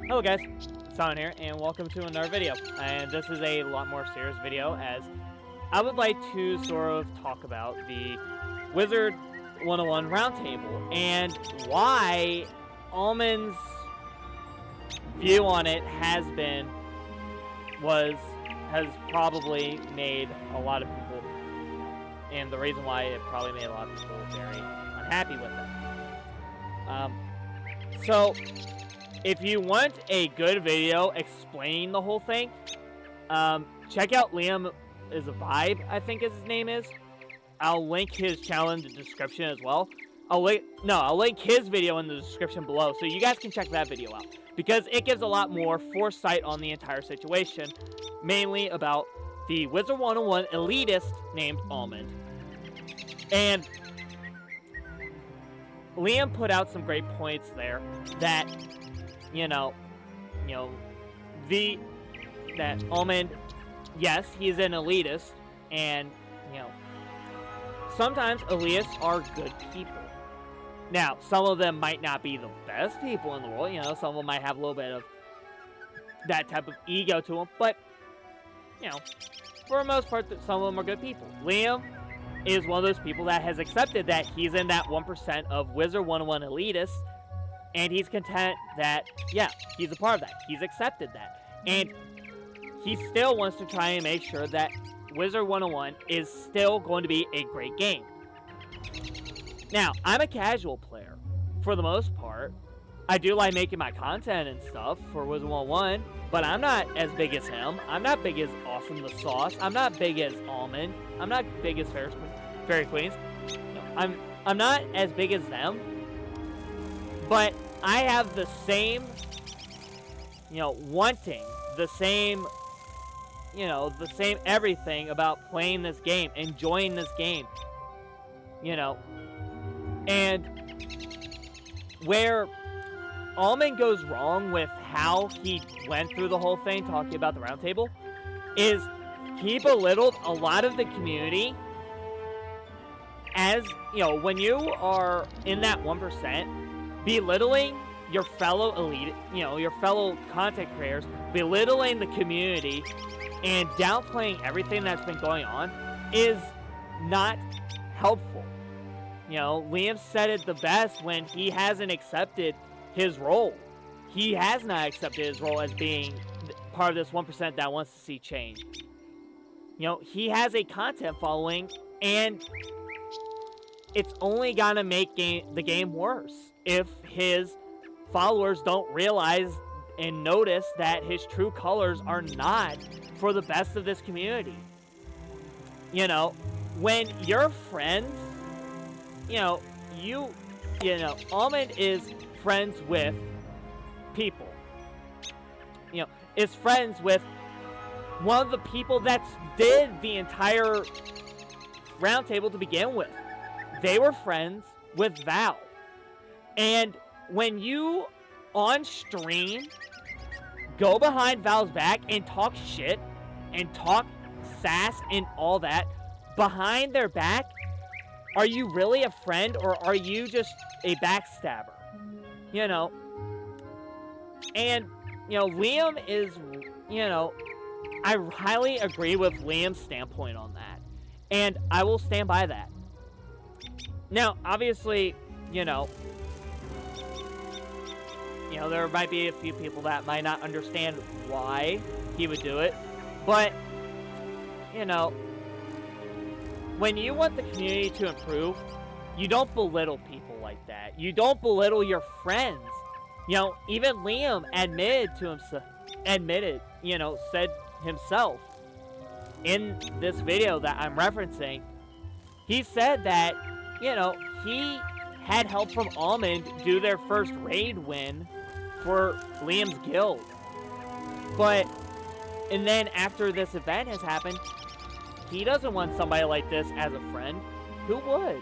Hello guys, Simon here, and welcome to another video. And this is a lot more serious video, as I would like to sort of talk about the Wizard 101 roundtable and why Almond's view on it has probably made a lot of people, and the reason why it probably made a lot of people very unhappy with it. So if you want a good video explaining the whole thing, check out Liam is a Vibe, I think his name is. I'll link his channel in the description as well. I'll link his video in the description below, so you guys can check that video out, because it gives a lot more foresight on the entire situation, mainly about the Wizard 101 elitist named Almond. And Liam put out some great points there that that Almond, yes, he's an elitist, and sometimes elitists are good people. Now, some of them might not be the best people in the world. Some of them might have a little bit of that type of ego to them, but for the most part, some of them are good people. Liam is one of those people that has accepted that he's in that 1% of Wizard 101 elitists. And he's content that, yeah, he's a part of that. He's accepted that. And he still wants to try and make sure that Wizard 101 is still going to be a great game. Now, I'm a casual player, for the most part. I do like making my content and stuff for Wizard 101, but I'm not as big as him. I'm not big as Awesome the Sauce. I'm not big as Almond. I'm not big as Fairy Queens. I'm not as big as them. But I have the same, wanting, the same everything about playing this game, enjoying this game, and where Almond goes wrong with how he went through the whole thing, talking about the roundtable, is he belittled a lot of the community. As, when you are in that 1%, belittling your fellow elite, your fellow content creators, belittling the community, and downplaying everything that's been going on is not helpful. Liam said it the best when he hasn't accepted his role. He has not accepted his role as being part of this 1% that wants to see change. He has a content following, and it's only gonna make the game worse if his followers don't realize and notice that his true colors are not for the best of this community. When your friends, Almond is friends with people. Is friends with one of the people that did the entire roundtable to begin with. They were friends with Val. And when you, on stream, go behind Val's back and talk shit and talk sass and all that behind their back, are you really a friend, or are you just a backstabber? And, Liam is, I highly agree with Liam's standpoint on that. And I will stand by that. Now, obviously, there might be a few people that might not understand why he would do it, but, when you want the community to improve, you don't belittle people like that. You don't belittle your friends. Even Liam said himself in this video that I'm referencing, he said that, he had help from Almond do their first raid win for Liam's guild. And then after this event has happened, he doesn't want somebody like this as a friend. Who would?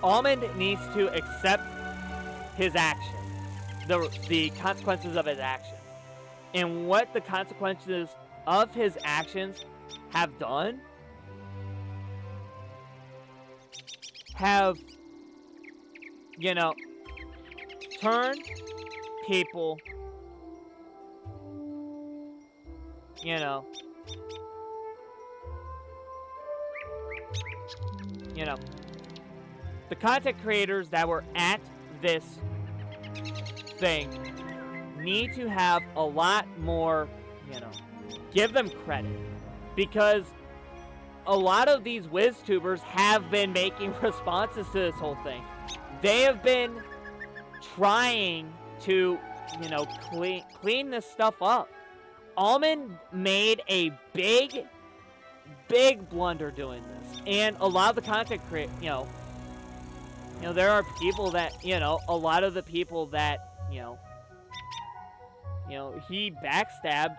Almond needs to accept his actions, the consequences of his actions. And what the consequences of his actions have done have you know, turn people, you know, the content creators that were at this thing need to have a lot more, give them credit. Because a lot of these WizTubers have been making responses to this whole thing. They have been trying to, clean this stuff up. Almond made a big blunder doing this. And a lot of the content creators, there are people that, a lot of the people that, he backstabbed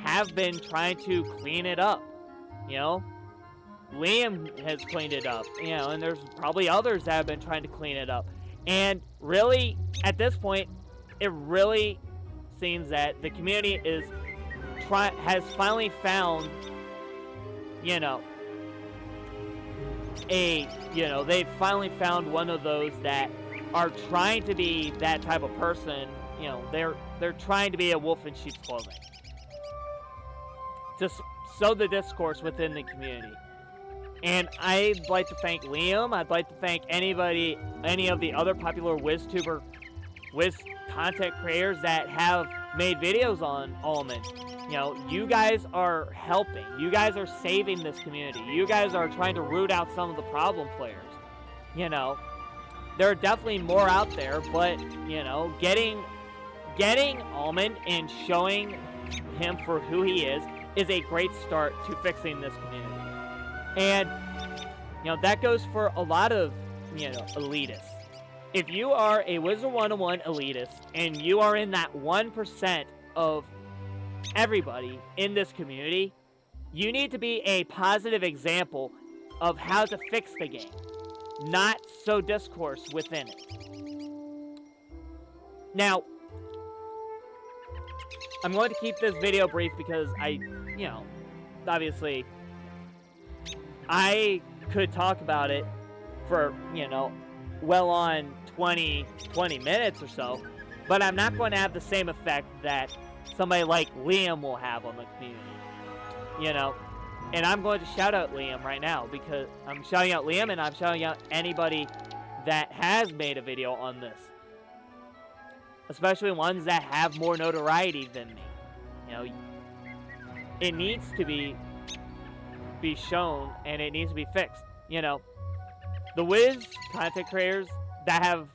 have been trying to clean it up. Liam has cleaned it up, and there's probably others that have been trying to clean it up. And really, at this point, it really seems that the community has finally found, they've finally found one of those that are trying to be that type of person. They're trying to be a wolf in sheep's clothing. To sow the discourse within the community. And I'd like to thank Liam. I'd like to thank any of the other popular Wiz content creators that have made videos on Almond. You guys are helping. You guys are saving this community. You guys are trying to root out some of the problem players. There are definitely more out there, but, getting Almond and showing him for who he is a great start to fixing this community. And, that goes for a lot of, elitists. If you are a Wizard101 elitist, and you are in that 1% of everybody in this community, you need to be a positive example of how to fix the game, not sow discourse within it. Now, I'm going to keep this video brief because obviously, I could talk about it for, well on 20 minutes or so, but I'm not going to have the same effect that somebody like Liam will have on the community, and I'm going to shout out Liam right now, because I'm shouting out Liam, and I'm shouting out anybody that has made a video on this, especially ones that have more notoriety than me. It needs to be shown, and it needs to be fixed. The Wiz content creators that have,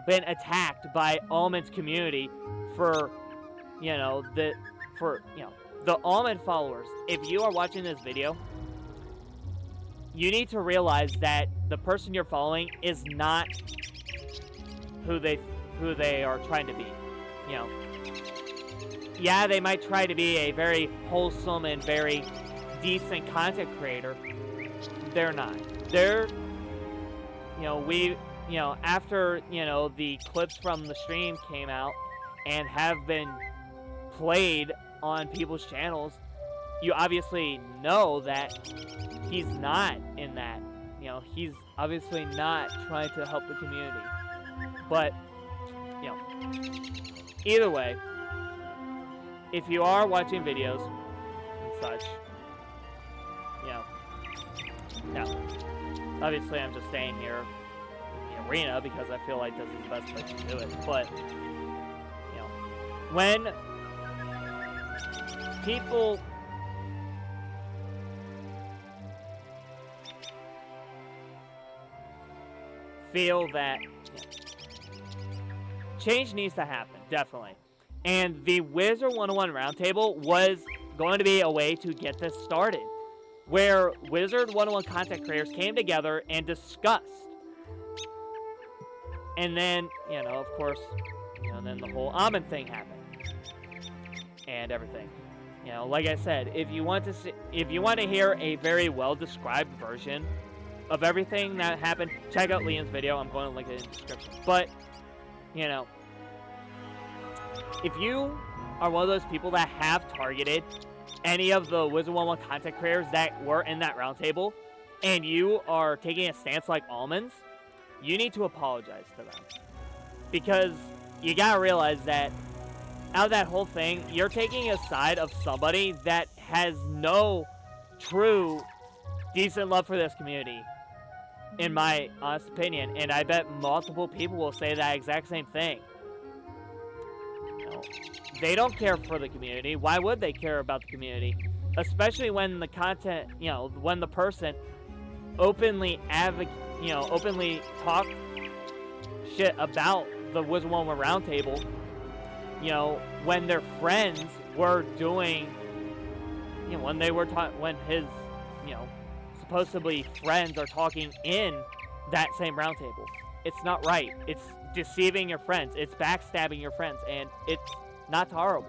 been attacked by Almond's community for, the Almond followers. If you are watching this video, you need to realize that the person you're following is not who they are trying to be. Yeah, they might try to be a very wholesome and very decent content creator. They're not. They're, after, the clips from the stream came out and have been played on people's channels, you obviously know that he's not in that. He's obviously not trying to help the community. But, either way, if you are watching videos and such, obviously I'm just staying here in the arena because I feel like this is the best place to do it. But, when people feel that change needs to happen, definitely. And the Wizard101 Roundtable was going to be a way to get this started, where Wizard101 content creators came together and discussed. And then, of course, then the whole Almond thing happened. And everything. Like I said, if you want to hear a very well-described version of everything that happened, check out Liam's video. I'm going to link it in the description. But, if you are one of those people that have targeted any of the Wizard101 content creators that were in that roundtable, and you are taking a stance like Almond's, you need to apologize to them. Because you gotta realize that out of that whole thing, you're taking a side of somebody that has no true decent love for this community, in my honest opinion. And I bet multiple people will say that exact same thing. You know, they don't care for the community. Why would they care about the community? Especially when the content, you know, when the person openly openly talk shit about the Wizard101 Roundtable, you know, when their friends were doing, you know, when they were when his, you know, supposedly friends are talking in that same roundtable. It's not right. It's deceiving your friends. It's backstabbing your friends, and it's not tolerable.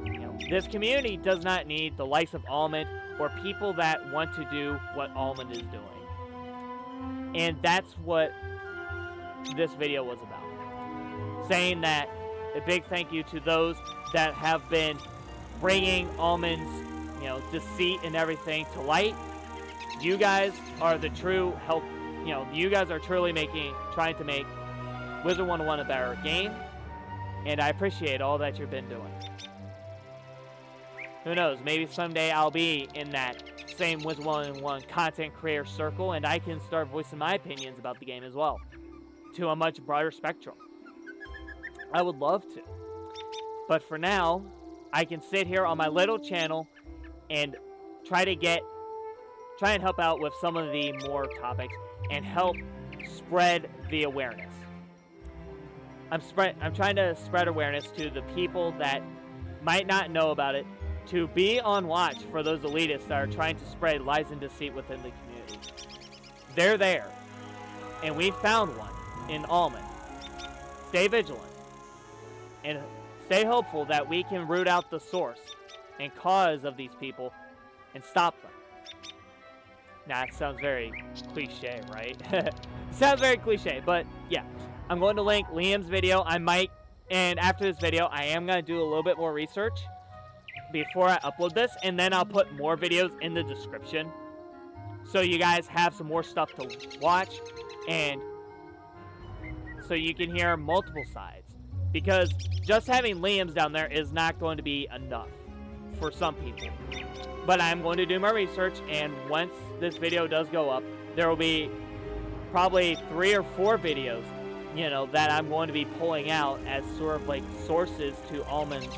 You know, this community does not need the likes of Almond or people that want to do what Almond is doing. And that's what this video was about. Saying that a big thank you to those that have been bringing Almond's, you know, deceit and everything to light. You guys are the true help. You know, you guys are truly trying to make Wizard101 a better game, and I appreciate all that you've been doing. Who knows? Maybe someday I'll be in that same Wizard101 content creator circle, and I can start voicing my opinions about the game as well, to a much broader spectrum. I would love to. But for now, I can sit here on my little channel and try and help out with some of the more topics and help spread the awareness. I'm trying to spread awareness to the people that might not know about it, to be on watch for those elitists that are trying to spread lies and deceit within the community. They're there. And we found one in Almond. Stay vigilant. And stay hopeful that we can root out the source and cause of these people and stop them. Now, that sounds very cliche, right? Sounds very cliche, but yeah. I'm going to link Liam's video. And after this video, I am going to do a little bit more research before I upload this, and then I'll put more videos in the description so you guys have some more stuff to watch, and so you can hear multiple sides. Because just having Liam's down there is not going to be enough for some people. But I'm going to do my research, and once this video does go up, there will be probably 3 or 4 videos, you know, that I'm going to be pulling out as sort of like sources to Almond's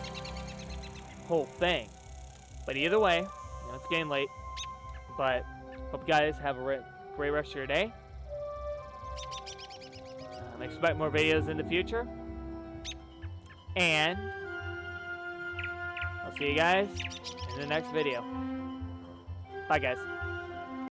whole thing. But either way, you know, it's getting late. But hope you guys have a great rest of your day. Expect more videos in the future. And I'll see you guys in the next video. Bye, guys.